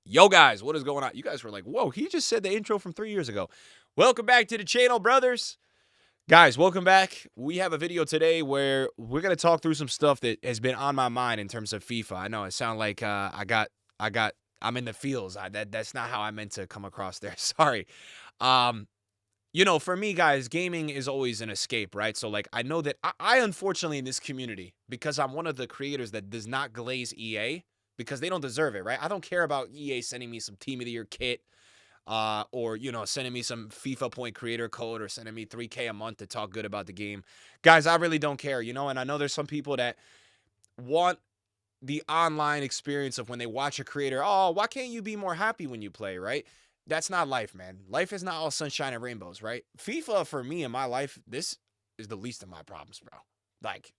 Yo, guys, what is going on? You guys were like, whoa, he just said the intro from 3 years ago. Welcome back to the channel, brothers. Guys, welcome back. We have a video today where we're going to talk through some stuff that has been on my mind in terms of FIFA. I know it sounds like I'm in the fields. That's not how I meant to come across there. Sorry. Um, for me, guys, gaming is always an escape, right? So, like, I know that I unfortunately, in this community, because I'm one of the creators that does not glaze EA because they don't deserve it, right? I don't care about EA sending me some Team of the Year kit, or, sending me some FIFA point creator code or sending me 3K a month to talk good about the game. Guys, I really don't care, and I know there's some people that want the online experience of when they watch a creator, oh, why can't you be more happy when you play, right? That's not life, man. Life is not all sunshine and rainbows, right? FIFA, for me in my life, this is the least of my problems, bro. Like,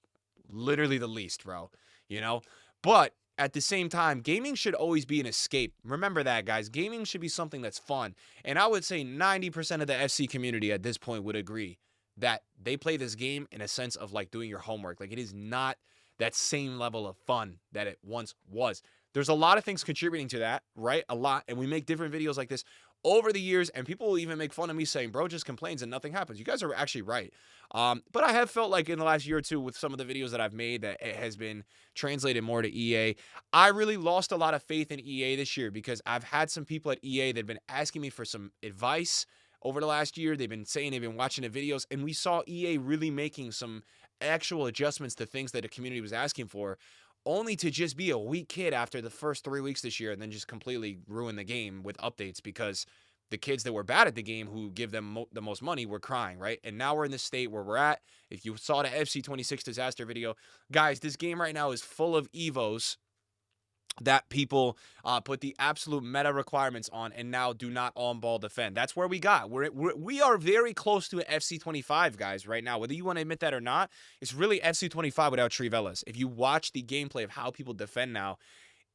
literally the least, bro. You know? But at the same time, gaming should always be an escape. Remember that, guys. Gaming should be something that's fun. And I would say 90% of the FC community at this point would agree that they play this game in a sense of like doing your homework. Like, it is not that same level of fun that it once was. There's a lot of things contributing to that, right? A lot. And we make different videos like this over the years, and people will even make fun of me saying, bro just complains and nothing happens. You guys are actually right. But I have felt like in the last year or two with some of the videos that I've made that it has been translated more to EA. I really lost a lot of faith in EA this year because I've had some people at EA that have been asking me for some advice over the last year. They've been saying they've been watching the videos, and we saw EA really making some actual adjustments to things that the community was asking for, only to just be a weak kid after the first 3 weeks this year and then just completely ruin the game with updates because the kids that were bad at the game who give them the most money were crying, right? And now we're in the state where we're at. If you saw the FC26 disaster video, guys, this game right now is full of Evos that people put the absolute meta requirements on and now do not on-ball defend. That's where we got. We are very close to an FC25, guys, right now. Whether you want to admit that or not, it's really FC25 without Trivelas. If you watch the gameplay of how people defend now,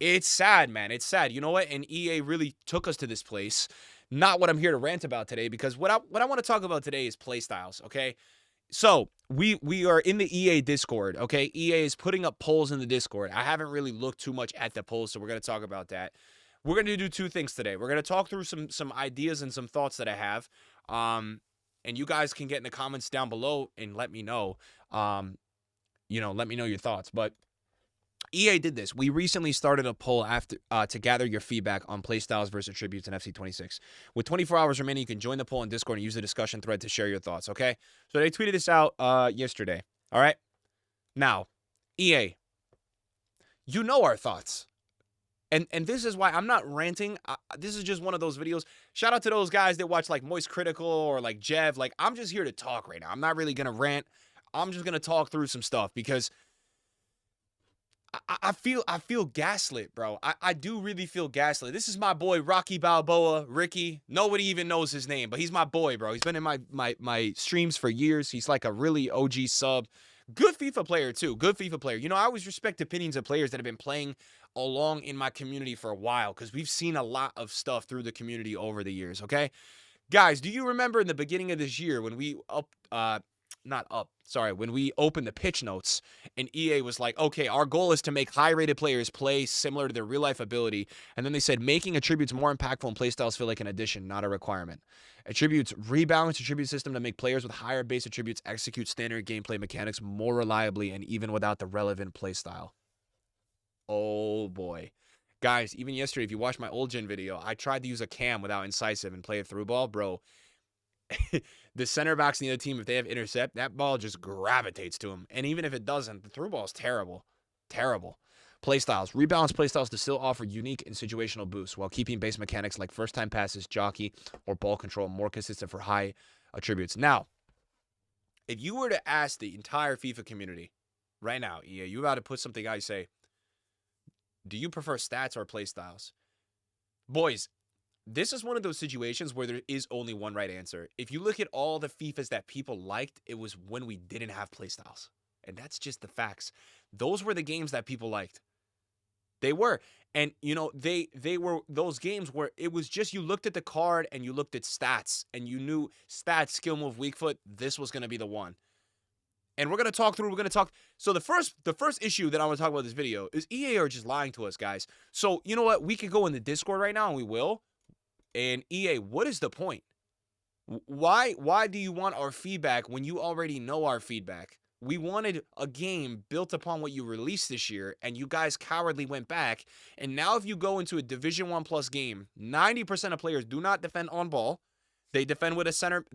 it's sad, man. It's sad. You know what? And EA really took us to this place. Not what I'm here to rant about today, because what I want to talk about today is playstyles, okay? So we are in the EA Discord, okay? EA is putting up polls in the Discord. I haven't really looked too much at the polls, so we're going to talk about that. We're going to do two things today. We're going to talk through some ideas and some thoughts that I have. And you guys can get in the comments down below and let me know. Let me know your thoughts. But EA did this. We recently started a poll after to gather your feedback on playstyles versus attributes in FC26. With 24 hours remaining, you can join the poll in Discord and use the discussion thread to share your thoughts, okay? So they tweeted this out yesterday, all right? Now, EA, you know our thoughts. And this is why I'm not ranting. This is just one of those videos. Shout out to those guys that watch like Moist Critical or like Jev. Like, I'm just here to talk right now. I'm not really going to rant. I'm just going to talk through some stuff because I feel gaslit, bro. I do really feel gaslit. This is my boy Rocky Balboa, Ricky. Nobody even knows his name, but he's my boy, bro. He's been in my streams for years. He's like a really OG sub. Good FIFA player too. Good FIFA player. I always respect opinions of players that have been playing along in my community for a while because we've seen a lot of stuff through the community over the years, okay? Guys, do you remember in the beginning of this year when we when we opened the pitch notes and EA was like, okay, our goal is to make high-rated players play similar to their real-life ability. And then they said making attributes more impactful and playstyles feel like an addition, not a requirement. Attributes rebalance attribute system to make players with higher base attributes execute standard gameplay mechanics more reliably and even without the relevant playstyle. Oh, boy. Guys, even yesterday, if you watch my old gen video, I tried to use a cam without incisive and play a through ball. Bro, the center backs in the other team, if they have intercept, that ball just gravitates to him. And even if it doesn't, the through ball is terrible. Terrible. Playstyles. Rebalance playstyles to still offer unique and situational boosts while keeping base mechanics like first-time passes, jockey, or ball control more consistent for high attributes. Now, if you were to ask the entire FIFA community right now, EA, you about to put something out, you say, do you prefer stats or playstyles? Boys, this is one of those situations where there is only one right answer. If you look at all the FIFAs that people liked, it was when we didn't have playstyles. And that's just the facts. Those were the games that people liked. They were. And, they were those games where it was just you looked at the card and you looked at stats and you knew stats, skill move, weak foot, this was going to be the one. And we're going to talk through, so the first issue that I want to talk about in this video is EA are just lying to us, guys. So, you know what? We could go in the Discord right now, and we will. And EA, what is the point? Why do you want our feedback when you already know our feedback? We wanted a game built upon what you released this year, and you guys cowardly went back. And now if you go into a Division 1 plus game, 90% of players do not defend on ball. They defend with a center.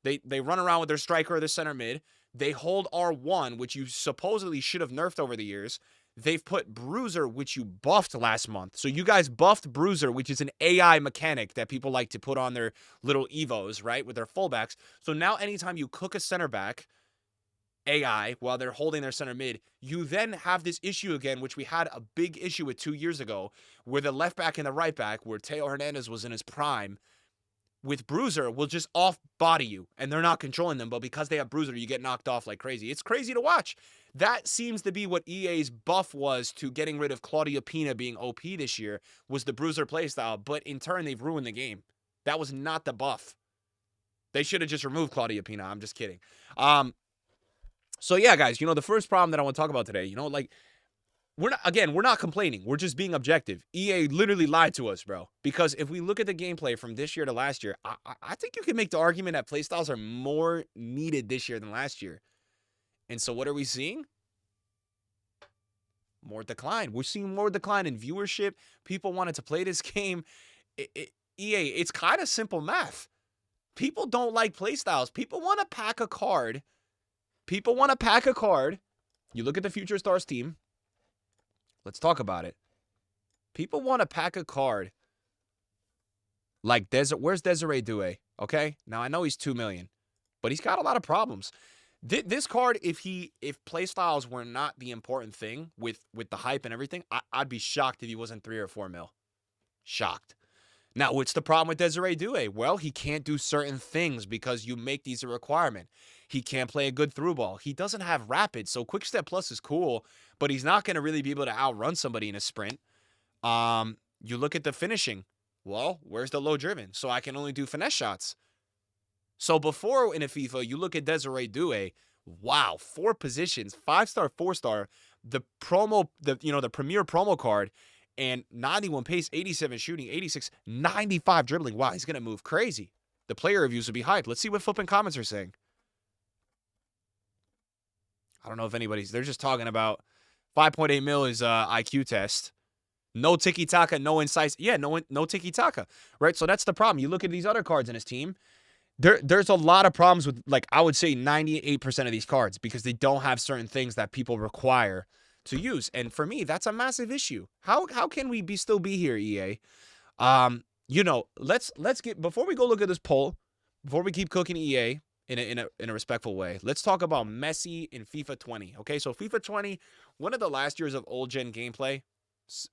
They run around with their striker or their center mid. They hold R1, which you supposedly should have nerfed over the years. They've put Bruiser, which you buffed last month. So you guys buffed Bruiser, which is an AI mechanic that people like to put on their little Evos, right, with their fullbacks. So now anytime you cook a center back, AI, while they're holding their center mid, you then have this issue again, which we had a big issue with 2 years ago, where the left back and the right back, where Teo Hernandez was in his prime, with Bruiser will just off-body you, and they're not controlling them, but because they have Bruiser, you get knocked off like crazy. It's crazy to watch. That seems to be what EA's buff was to getting rid of Claudio Pina being OP this year, was the Bruiser playstyle, but in turn, they've ruined the game. That was not the buff. They should have just removed Claudio Pina. I'm just kidding. So yeah, guys, the first problem that I want to talk about today, we're not complaining. We're just being objective. EA literally lied to us, bro. Because if we look at the gameplay from this year to last year, I think you can make the argument that playstyles are more needed this year than last year. And so what are we seeing? More decline. We're seeing more decline in viewership. People wanted to play this game. EA, it's kind of simple math. People don't like playstyles. People want to pack a card. You look at the Future Stars team. Let's talk about it. People want to pack a card like where's Desiree Doué? Okay? Now, I know he's $2 million, but he's got a lot of problems. This card, if playstyles were not the important thing with the hype and everything, I'd be shocked if he wasn't 3 or 4 mil. Shocked. Now, what's the problem with Desiree Doué? Well, he can't do certain things because you make these a requirement. He can't play a good through ball. He doesn't have rapid, so Quick Step Plus is cool, but he's not going to really be able to outrun somebody in a sprint. You look at the finishing. Well, where's the low driven? So I can only do finesse shots. So before in a FIFA, you look at Desiree Doué. Wow, 4 positions, 5-star, 4-star. The premier promo card. And 91 pace, 87 shooting, 86, 95 dribbling. Wow, he's going to move crazy. The player reviews would be hyped. Let's see what flipping comments are saying. I don't know if they're just talking about 5.8 mil is IQ test. No tiki-taka, no insights. Yeah, no tiki-taka, right? So that's the problem. You look at these other cards in his team. There's a lot of problems with, I would say 98% of these cards because they don't have certain things that people require to use. And for me, that's a massive issue. How can we still be here, EA? Let's get, before we go look at this poll, before we keep cooking EA in a respectful way, let's talk about Messi in FIFA 20. Okay, so FIFA 20, one of the last years of old gen gameplay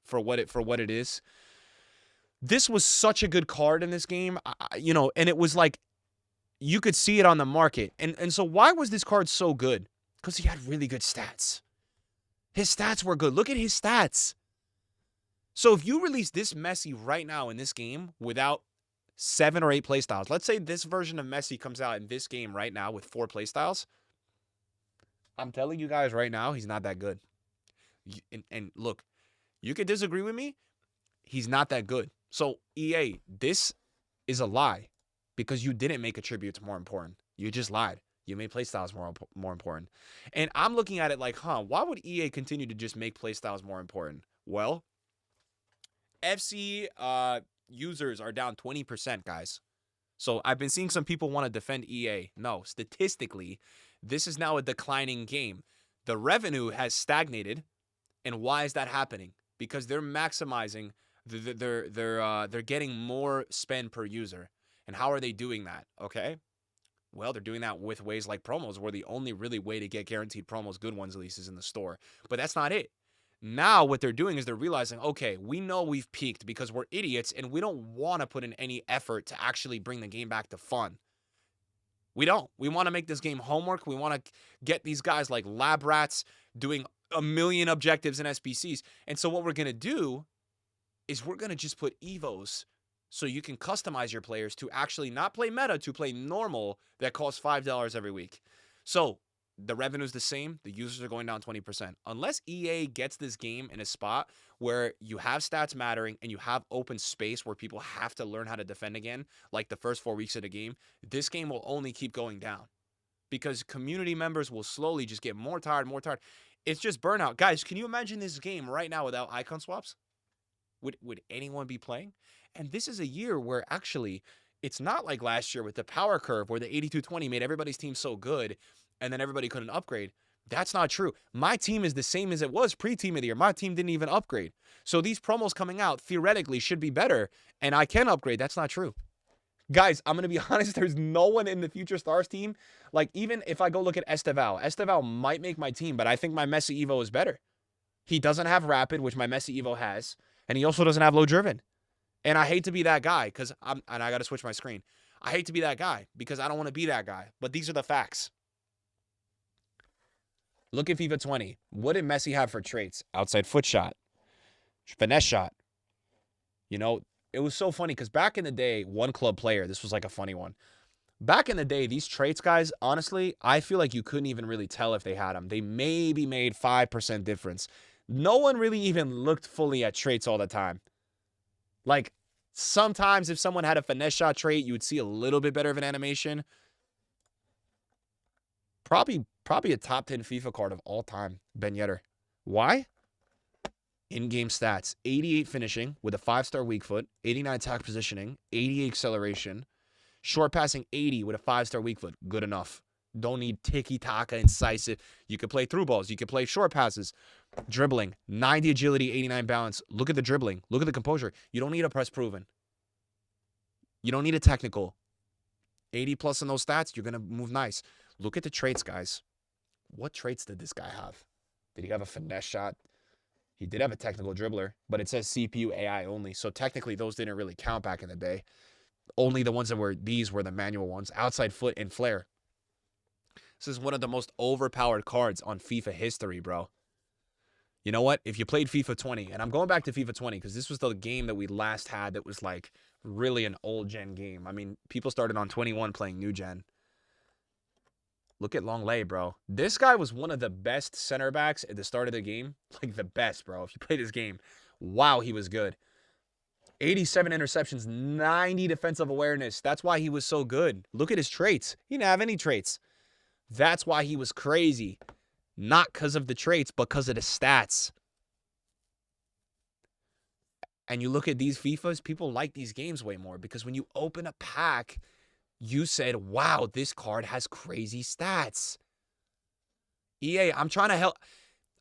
for what it is. This was such a good card in this game, and it was like you could see it on the market. And so why was this card so good? Because he had really good stats. His stats were good. Look at his stats. So if you release this Messi right now in this game without 7 or 8 playstyles, let's say this version of Messi comes out in this game right now with 4 playstyles, I'm telling you guys right now, he's not that good. And look, you could disagree with me. He's not that good. So EA, this is a lie because you didn't make attributes more important. You just lied. You made playstyles more important. And I'm looking at it like, why would EA continue to just make playstyles more important? Well, FC users are down 20%, guys. So I've been seeing some people want to defend EA. No, statistically, this is now a declining game. The revenue has stagnated. And why is that happening? Because they're maximizing, they're getting more spend per user. And how are they doing that? Okay. Well, they're doing that with ways like promos, where the only really way to get guaranteed promos, good ones at least, is in the store. But that's not it. Now what they're doing is they're realizing, okay, we know we've peaked because we're idiots and we don't want to put in any effort to actually bring the game back to fun. We don't. We want to make this game homework. We want to get these guys like lab rats doing a million objectives and SBCs. And so what we're going to do is we're going to just put Evos so you can customize your players to actually not play meta, to play normal that costs $5 every week. So the revenue's the same, the users are going down 20%. Unless EA gets this game in a spot where you have stats mattering and you have open space where people have to learn how to defend again, like the first 4 weeks of the game, this game will only keep going down because community members will slowly just get more tired, more tired. It's just burnout. Guys, can you imagine this game right now without icon swaps? Would anyone be playing? And this is a year where actually it's not like last year with the power curve where the 82-20 made everybody's team so good and then everybody couldn't upgrade. That's not true. My team is the same as it was pre-team of the year. My team didn't even upgrade. So these promos coming out theoretically should be better and I can upgrade. That's not true. Guys, I'm going to be honest. There's no one in the Future Stars team. Like, even if I go look at Esteval might make my team, but I think my Messi Evo is better. He doesn't have Rapid, which my Messi Evo has, and he also doesn't have Low Driven. And I hate to be that guy because and I got to switch my screen. I hate to be that guy because I don't want to be that guy. But these are the facts. Look at FIFA 20. What did Messi have for traits? Outside foot shot. Finesse shot. You know, it was so funny because back in the day, one club player, this was like a funny one. Back in the day, these traits, guys, honestly, I feel like you couldn't even really tell if they had them. They maybe made 5% difference. No one really even looked fully at traits all the time. Like, sometimes if someone had a finesse shot trait, you would see a little bit better of an animation. Probably a top 10 FIFA card of all time, Ben Yedder. Why? In-game stats, 88 finishing with a 5-star weak foot, 89 attack positioning, 80 acceleration, short passing 80 with a 5-star weak foot. Good enough. Don't need tiki-taka, incisive. You could play through balls. You could play short passes. Dribbling, 90 agility, 89 balance. Look at the dribbling. Look at the composure. You don't need a press proven. You don't need a technical. 80 plus in those stats, you're going to move nice. Look at the traits, guys. What traits did this guy have? Did he have a finesse shot? He did have a technical dribbler, but it says CPU AI only. So technically, those didn't really count back in the day. Only the ones that were, these were the manual ones. Outside foot and flare. This is one of the most overpowered cards on FIFA history, bro. You know what? If you played FIFA 20, and I'm going back to FIFA 20 because this was the game that we last had that was like really an old gen game. I mean, people started on 21 playing new gen. Look at Longley, bro. This guy was one of the best center backs at the start of the game. Like the best, bro. If you played this game, wow, he was good. 87 interceptions, 90 defensive awareness. That's why he was so good. Look at his traits. He didn't have any traits. That's why he was crazy. Not because of the traits, but because of the stats. And you look at these FIFAs, people like these games way more because when you open a pack, you said, wow, this card has crazy stats. EA, I'm trying to help.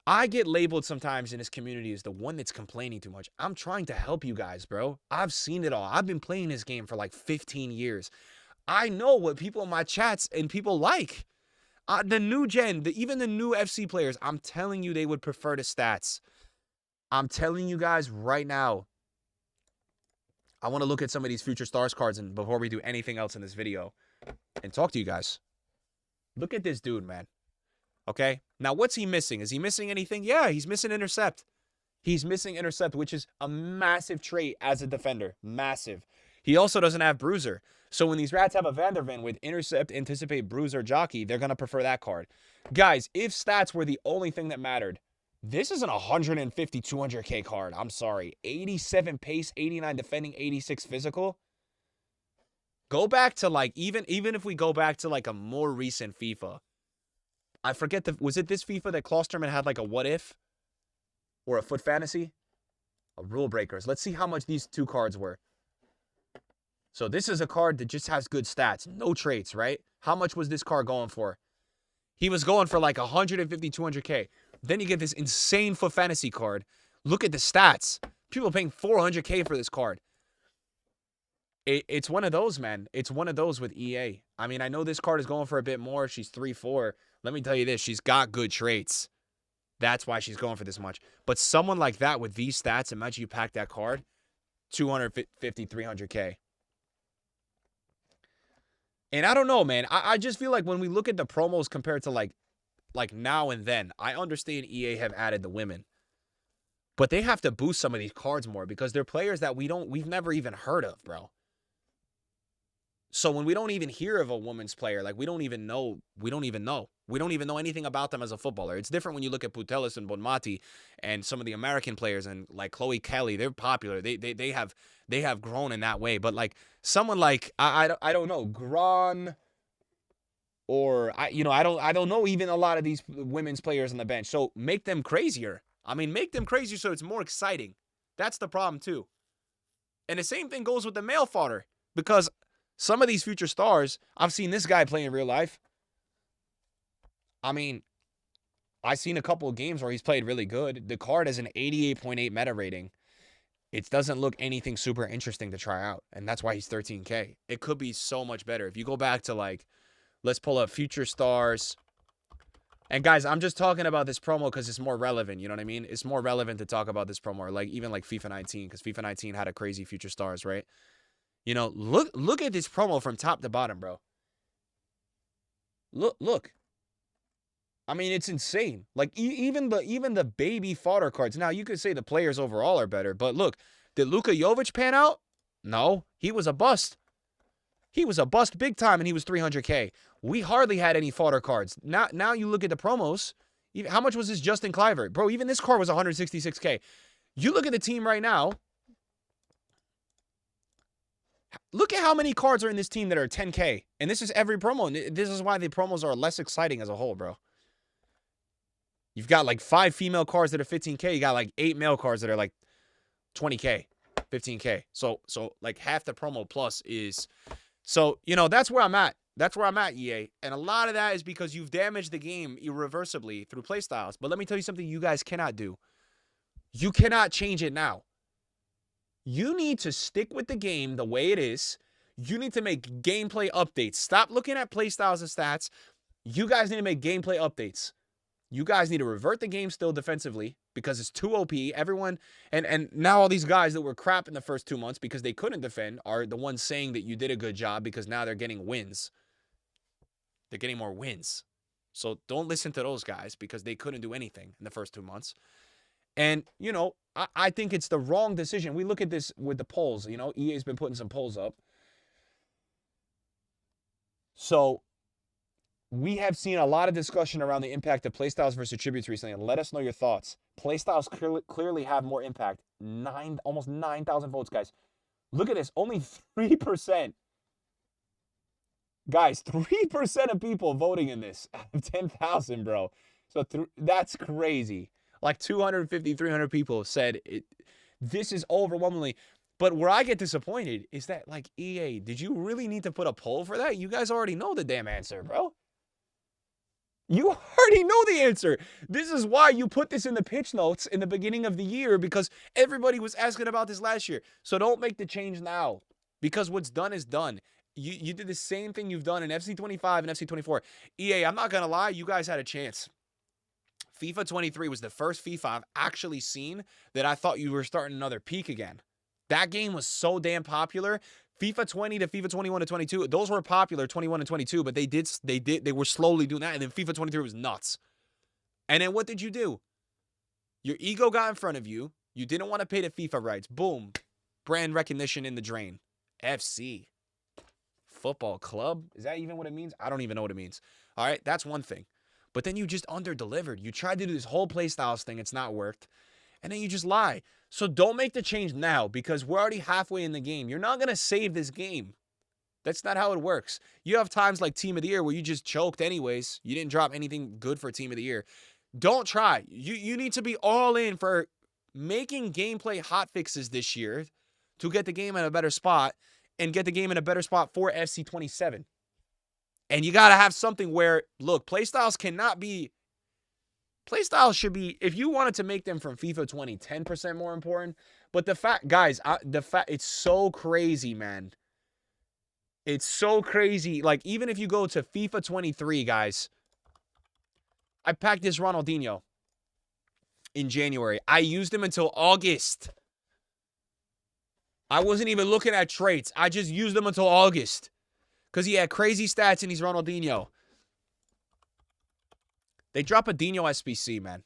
I get labeled sometimes in this community as the one that's complaining too much. I'm trying to help you guys, bro. I've seen it all. I've been playing this game for like 15 years. I know what people in my chats and people like. The new gen, even the new FC players, I'm telling you they would prefer the stats. I'm telling you guys right now. I want to look at some of these Future Stars cards and before we do anything else in this video and talk to you guys. Look at this dude, man. Okay? Now, what's he missing? Is he missing anything? Yeah, he's missing intercept. He's missing intercept, which is a massive trait as a defender. Massive. He also doesn't have bruiser. So when these rats have a Van der Ven with intercept, anticipate, bruiser, jockey, they're going to prefer that card. Guys, if stats were the only thing that mattered, this isn't a 150, 200K card. I'm sorry. 87 pace, 89 defending, 86 physical. Go back to like, even if we go back to like a more recent FIFA. I forget, was it this FIFA that Klosterman had like a what if? Or a foot fantasy? A rule breakers. Let's see how much these two cards were. So this is a card that just has good stats. No traits, right? How much was this card going for? He was going for like 150, 200K. Then you get this insane foot fantasy card. Look at the stats. People are paying 400K for this card. It's one of those, man. It's one of those with EA. I mean, I know this card is going for a bit more. She's 3-4. Let me tell you this. She's got good traits. That's why she's going for this much. But someone like that with these stats, imagine you pack that card, 250, 300K. And I don't know, man. I just feel like when we look at the promos compared to like now and then, I understand EA have added the women. But they have to boost some of these cards more because they're players that we've never even heard of, bro. So when we don't even hear of a women's player, like we don't even know anything about them as a footballer. It's different when you look at Putellas and Bonmati and some of the American players and like Chloe Kelly. They're popular. They have grown in that way. But like someone like I don't know, Gron, or I don't know even a lot of these women's players on the bench. So make them crazier. I mean, make them crazier so it's more exciting. That's the problem too. And the same thing goes with the male fodder, because some of these future stars, I've seen this guy play in real life. I mean, I've seen a couple of games where he's played really good. The card has an 88.8 meta rating. It doesn't look anything super interesting to try out, and that's why he's 13K. It could be so much better. If you go back to, like, let's pull up future stars. And, guys, I'm just talking about this promo because it's more relevant, you know what I mean? It's more relevant to talk about this promo, or like even like FIFA 19, because FIFA 19 had a crazy future stars, right? You know, look at this promo from top to bottom, bro. Look. I mean, it's insane. Like, even the baby fodder cards. Now, you could say the players overall are better, but look, did Luka Jovic pan out? No, he was a bust. He was a bust big time, and he was 300K. We hardly had any fodder cards. Now you look at the promos. How much was this Justin Kluivert? Bro, even this card was 166K. You look at the team right now. Look at how many cards are in this team that are 10K. And this is every promo. And this is why the promos are less exciting as a whole, bro. You've got like 5 female cards that are 15K. You got like 8 male cards that are like 20K, 15K. So like half the promo plus is... So, you know, that's where I'm at. That's where I'm at, EA. And a lot of that is because you've damaged the game irreversibly through playstyles. But let me tell you something you guys cannot do. You cannot change it now. You need to stick with the game the way it is. You need to make gameplay updates. Stop looking at playstyles and stats. You guys need to make gameplay updates. You guys need to revert the game still defensively because it's too OP. Everyone, and now all these guys that were crap in the first 2 months because they couldn't defend are the ones saying that you did a good job because now they're getting wins. They're getting more wins. So don't listen to those guys because they couldn't do anything in the first 2 months. And, you know, I think it's the wrong decision. We look at this with the polls. You know, EA's been putting some polls up. So we have seen a lot of discussion around the impact of playstyles versus tributes recently. And let us know your thoughts. Playstyles clearly have more impact. Almost 9,000 votes, guys. Look at this. Only 3%. Guys, 3% of people voting in this out of 10,000, bro. So that's crazy. Like 250, 300 people said it. This is overwhelmingly. But where I get disappointed is that, like, EA, did you really need to put a poll for that? You guys already know the damn answer, bro. You already know the answer. This is why you put this in the pitch notes in the beginning of the year, because everybody was asking about this last year. So don't make the change now, because what's done is done. You did the same thing you've done in FC25 and FC24. EA, I'm not going to lie, you guys had a chance. FIFA 23 was the first FIFA I've actually seen that I thought you were starting another peak again. That game was so damn popular. FIFA 20 to FIFA 21 to 22, those were popular, 21 and 22, but they were slowly doing that, and then FIFA 23 was nuts. And then what did you do? Your ego got in front of you. You didn't want to pay the FIFA rights. Boom. Brand recognition in the drain. FC. Football club? Is that even what it means? I don't even know what it means. All right, that's one thing. But then you just under-delivered. You tried to do this whole playstyles thing. It's not worked. And then you just lie. So don't make the change now, because we're already halfway in the game. You're not going to save this game. That's not how it works. You have times like Team of the Year where you just choked anyways. You didn't drop anything good for Team of the Year. Don't try. You need to be all in for making gameplay hotfixes this year to get the game in a better spot and get the game in a better spot for FC27. And you got to have something where, look, playstyles cannot be... Playstyles should be, if you wanted to make them from FIFA 20, 10% more important. But the fact, guys, it's so crazy, man. It's so crazy. Like, even if you go to FIFA 23, guys, I packed this Ronaldinho in January. I used him until August. I wasn't even looking at traits. I just used him until August. Because he had crazy stats and he's Ronaldinho. They drop a Dino SBC, man.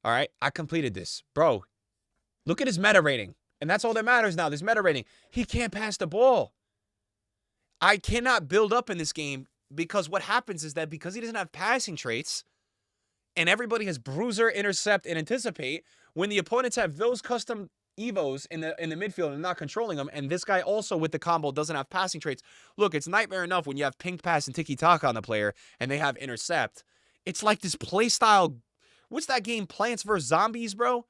All right, I completed this. Bro, look at his meta rating. And that's all that matters now, this meta rating. He can't pass the ball. I cannot build up in this game because what happens is that because he doesn't have passing traits and everybody has bruiser, intercept, and anticipate, when the opponents have those custom evos in the midfield and not controlling them, and this guy also with the combo doesn't have passing traits. Look, it's nightmare enough when you have pink pass and tiki-taka on the player and they have intercept. It's like this play style. What's that game? Plants vs. Zombies, bro?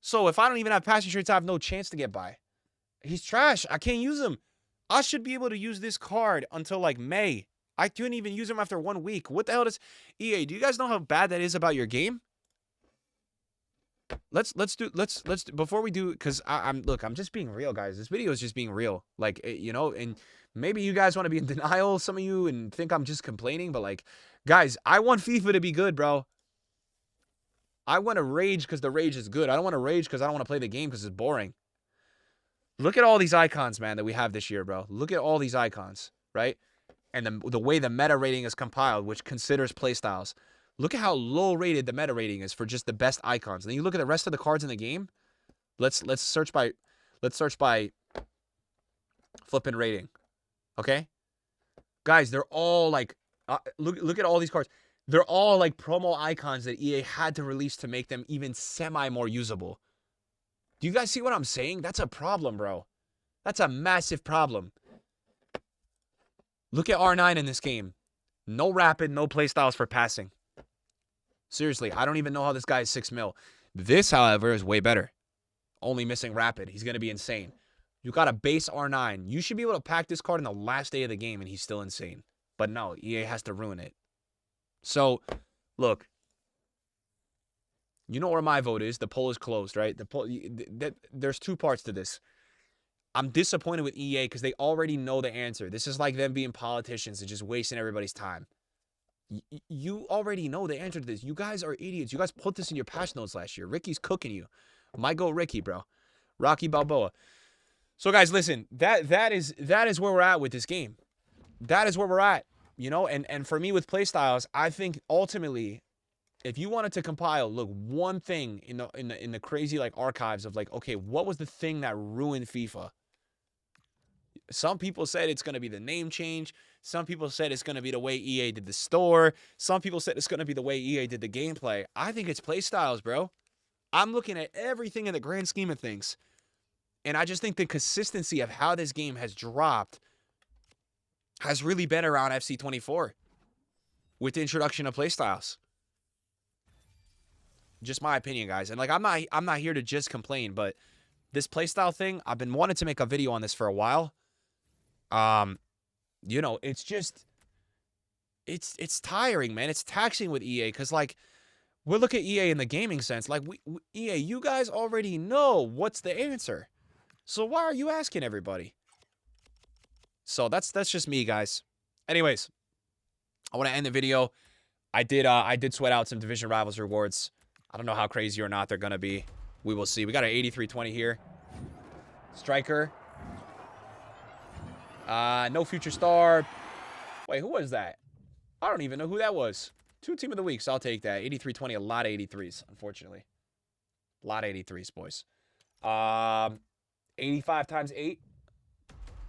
So if I don't even have passing traits, I have no chance to get by. He's trash. I can't use him. I should be able to use this card until like May. I couldn't even use him after 1 week. What the hell does EA? Do you guys know how bad that is about your game? Let's do before we do, because I'm just being real, guys. This video is just being real, like, you know. And maybe you guys want to be in denial, some of you, and think I'm just complaining, but like, guys, I want FIFA to be good, bro. I want to rage because the rage is good. I don't want to rage because I don't want to play the game because it's boring. Look at all these icons, man, that we have this year, bro. Look at all these icons, right? And the way the meta rating is compiled, which considers playstyles. Look at how low rated the meta rating is for just the best icons. And then you look at the rest of the cards in the game. Let's search by flipping rating. Okay? Guys, they're all like look at all these cards. They're all like promo icons that EA had to release to make them even semi more usable. Do you guys see what I'm saying? That's a problem, bro. That's a massive problem. Look at R9 in this game. No rapid, no playstyles for passing. Seriously, I don't even know how this guy is 6 mil. This, however, is way better. Only missing rapid. He's going to be insane. You got a base R9. You should be able to pack this card in the last day of the game, and he's still insane. But no, EA has to ruin it. So, look. You know where my vote is. The poll is closed, right? There's two parts to this. I'm disappointed with EA because they already know the answer. This is like them being politicians and just wasting everybody's time. You already know the answer to this. You guys are idiots. You guys put this in your patch notes last year. Ricky's cooking you. Might go Ricky, bro. Rocky Balboa. So, guys, listen. That is where we're at with this game. That is where we're at. You know, and for me with playstyles, I think ultimately, if you wanted to compile, look, one thing in the crazy like archives of like, okay, what was the thing that ruined FIFA? Some people said it's going to be the name change. Some people said it's going to be the way EA did the store. Some people said it's going to be the way EA did the gameplay. I think it's playstyles, bro. I'm looking at everything in the grand scheme of things. And I just think the consistency of how this game has dropped has really been around FC24 with the introduction of playstyles. Just my opinion, guys. And like, I'm not here to just complain, but this playstyle thing, I've been wanting to make a video on this for a while. You know, it's just, it's tiring, man. It's taxing with EA because, like, we'll look at EA in the gaming sense. Like, EA, you guys already know what's the answer. So why are you asking everybody? So that's just me, guys. Anyways, I want to end the video. I did sweat out some Division Rivals rewards. I don't know how crazy or not they're going to be. We will see. We got an 83-20 here. Striker. No future star. Wait, who was that? I don't even know who that was. 2 team of the week, so I'll take that. 83-20, a lot of 83s, unfortunately. A lot of 83s, boys. 85 times 8.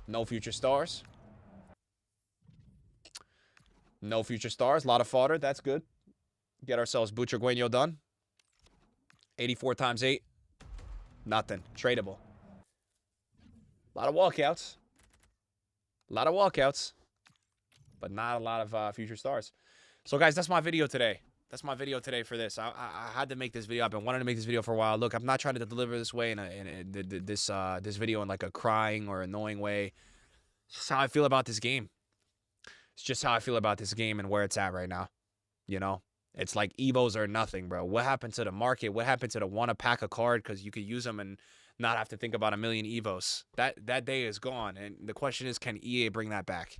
No future stars. No future stars. A lot of fodder. That's good. Get ourselves Butragueño done. 84 times 8. Nothing. Tradable. A lot of walkouts. A lot of walkouts. But not a lot of future stars. So, guys, that's my video today. That's my video today for this. I had to make this video. I've been wanting to make this video for a while. Look, I'm not trying to deliver this way this video in like a crying or annoying way. It's just how I feel about this game. It's just how I feel about this game and where it's at right now. You know? It's like Evos are nothing, bro. What happened to the market? What happened to the want to pack a card because you could use them and not have to think about a million Evos? That day is gone. And the question is, can EA bring that back?